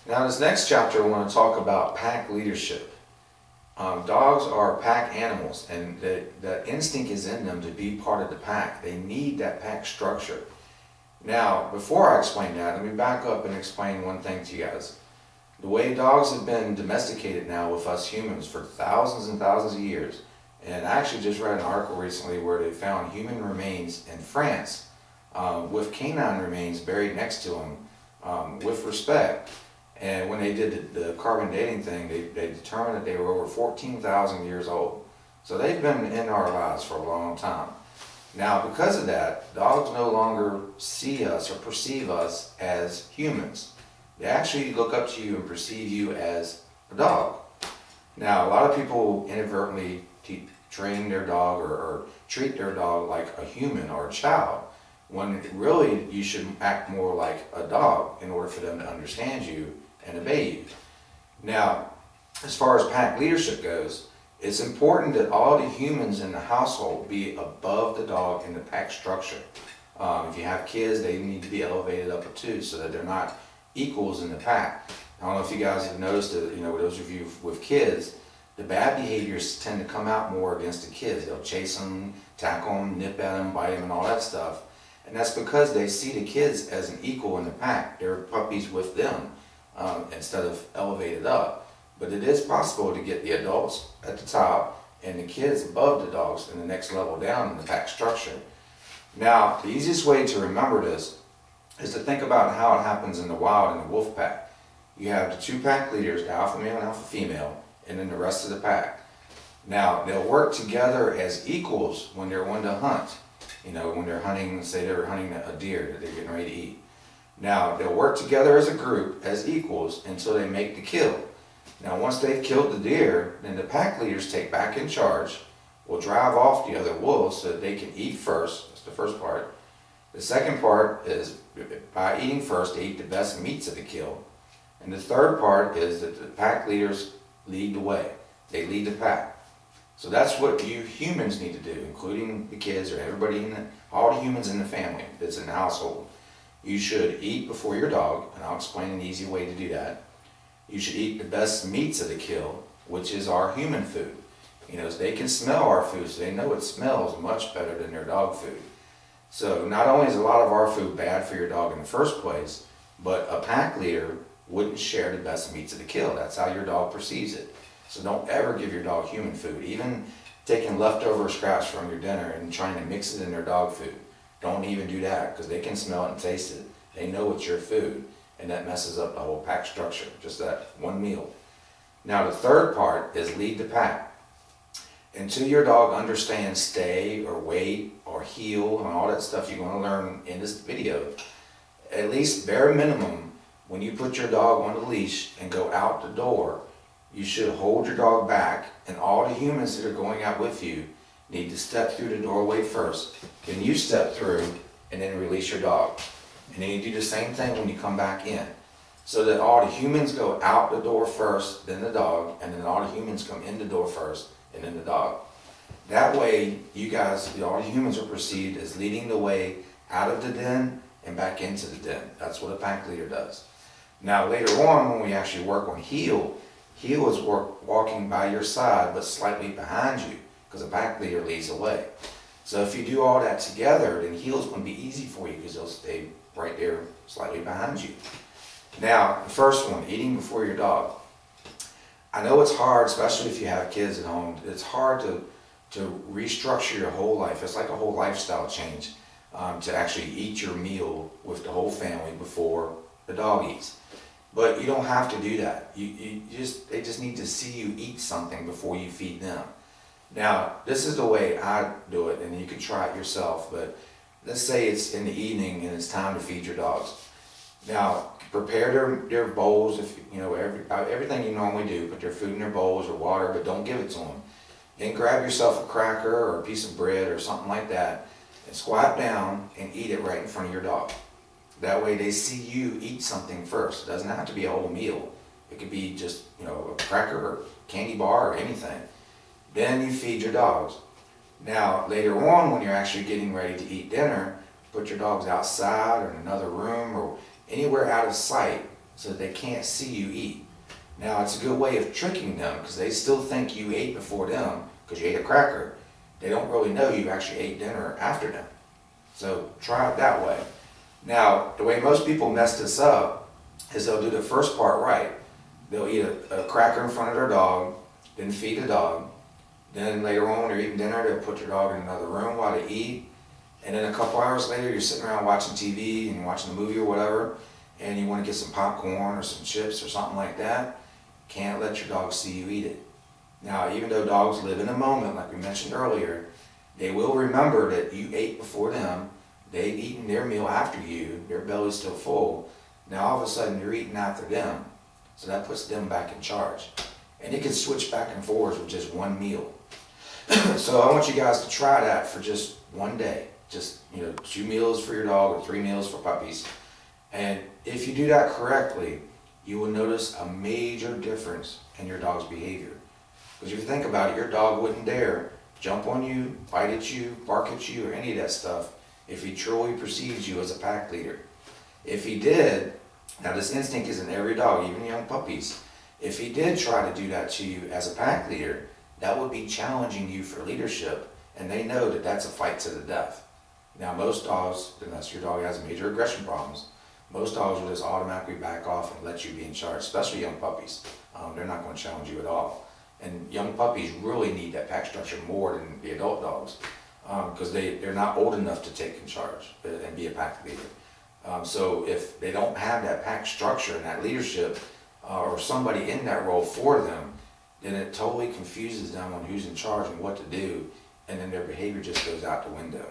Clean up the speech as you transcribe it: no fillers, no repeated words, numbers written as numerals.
Now, this next chapter, I want to talk about pack leadership. Dogs are pack animals, and the instinct is in them to be part of the pack. They need that pack structure. Now, before I explain that, let me back up and explain one thing to you guys. The way dogs have been domesticated now with us humans for thousands and thousands of years, and I actually just read an article recently where they found human remains in France with canine remains buried next to them with respect. And when they did the carbon dating thing, they determined that they were over 14,000 years old. So they've been in our lives for a long time. Now, because of that, dogs no longer see us or perceive us as humans. They actually look up to you and perceive you as a dog. Now, a lot of people inadvertently train their dog or treat their dog like a human or a child, when really you should act more like a dog in order for them to understand you and obey you. Now, as far as pack leadership goes, it's important that all the humans in the household be above the dog in the pack structure. If you have kids, they need to be elevated up too, so that they're not equals in the pack. I don't know if you guys have noticed that, those of you with kids, the bad behaviors tend to come out more against the kids. They'll chase them, tackle them, nip at them, bite them, and all that stuff. And that's because they see the kids as an equal in the pack. They're puppies with them instead of elevated up. But it is possible to get the adults at the top and the kids above the dogs in the next level down in the pack structure. Now, the easiest way to remember this is to think about how it happens in the wild in the wolf pack. You have the two pack leaders, the alpha male and alpha female, and then the rest of the pack. Now, they'll work together as equals when they're going to hunt. When they're hunting, say they're hunting a deer that they're getting ready to eat. Now, they'll work together as a group, as equals, until they make the kill. Now, once they've killed the deer, then the pack leaders take back in charge, will drive off the other wolves so that they can eat first. That's the first part. The second part is, by eating first, they eat the best meats of the kill. And the third part is that the pack leaders lead the way. They lead the pack. So that's what you humans need to do, including the kids or everybody, all the humans in the family that's in the household. You should eat before your dog, and I'll explain an easy way to do that. You should eat the best meats of the kill, which is our human food. So they can smell our food, so they know it smells much better than their dog food. So not only is a lot of our food bad for your dog in the first place, but a pack leader wouldn't share the best meats of the kill. That's how your dog perceives it. So don't ever give your dog human food. Even taking leftover scraps from your dinner and trying to mix it in their dog food. Don't even do that, because they can smell it and taste it. They know it's your food, and that messes up the whole pack structure, just that one meal. Now, the third part is lead the pack. Until your dog understands stay or wait or heel and all that stuff you're going to learn in this video, at least bare minimum, when you put your dog on the leash and go out the door, you should hold your dog back, and all the humans that are going out with you need to step through the doorway first. Then you step through and then release your dog. And then you do the same thing when you come back in. So that all the humans go out the door first, then the dog, and then all the humans come in the door first, and then the dog. That way, you guys, all the humans are perceived as leading the way out of the den and back into the den. That's what a pack leader does. Now, later on, when we actually work on heel is walking by your side, but slightly behind you, because a pack leader leads the way. So if you do all that together, then heel is going to be easy for you, because they'll stay right there, slightly behind you. Now, the first one, eating before your dog. I know it's hard, especially if you have kids at home. It's hard to restructure your whole life. It's like a whole lifestyle change to actually eat your meal with the whole family before the dog eats. But you don't have to do that. They just need to see you eat something before you feed them. Now, this is the way I do it, and you can try it yourself. But let's say it's in the evening and it's time to feed your dogs. Now, prepare their bowls. If everything you normally do, put their food in their bowls or water, but don't give it to them. Then grab yourself a cracker or a piece of bread or something like that, and squat down and eat it right in front of your dog. That way they see you eat something first. It doesn't have to be a whole meal. It could be just, a cracker or candy bar or anything. Then you feed your dogs. Now, later on, when you're actually getting ready to eat dinner, put your dogs outside or in another room or anywhere out of sight so that they can't see you eat. Now, it's a good way of tricking them because they still think you ate before them because you ate a cracker. They don't really know you actually ate dinner after them. So try it that way. Now, the way most people mess this up is they'll do the first part right. They'll eat a cracker in front of their dog, then feed the dog. Then later on when they're eating dinner, they'll put your dog in another room while they eat. And then a couple hours later, you're sitting around watching TV and watching a movie or whatever, and you want to get some popcorn or some chips or something like that. Can't let your dog see you eat it. Now, even though dogs live in the moment, like we mentioned earlier, they will remember that you ate before them, they've eaten their meal after you, their belly's still full. Now all of a sudden you're eating after them, so that puts them back in charge. And it can switch back and forth with just one meal. So I want you guys to try that for just one day. Just, 2 meals for your dog or 3 meals for puppies. And if you do that correctly, you will notice a major difference in your dog's behavior. Because if you think about it, your dog wouldn't dare jump on you, bite at you, bark at you, or any of that stuff if he truly perceives you as a pack leader. If he did, now this instinct is in every dog, even young puppies. If he did try to do that to you as a pack leader, that would be challenging you for leadership, and they know that that's a fight to the death. Now most dogs, unless your dog has major aggression problems, most dogs will just automatically back off and let you be in charge, especially young puppies. They're not going to challenge you at all. And young puppies really need that pack structure more than the adult dogs because they're not old enough to take in charge and be a pack leader. So if they don't have that pack structure and that leadership or somebody in that role for them, then it totally confuses them on who's in charge and what to do, and then their behavior just goes out the window.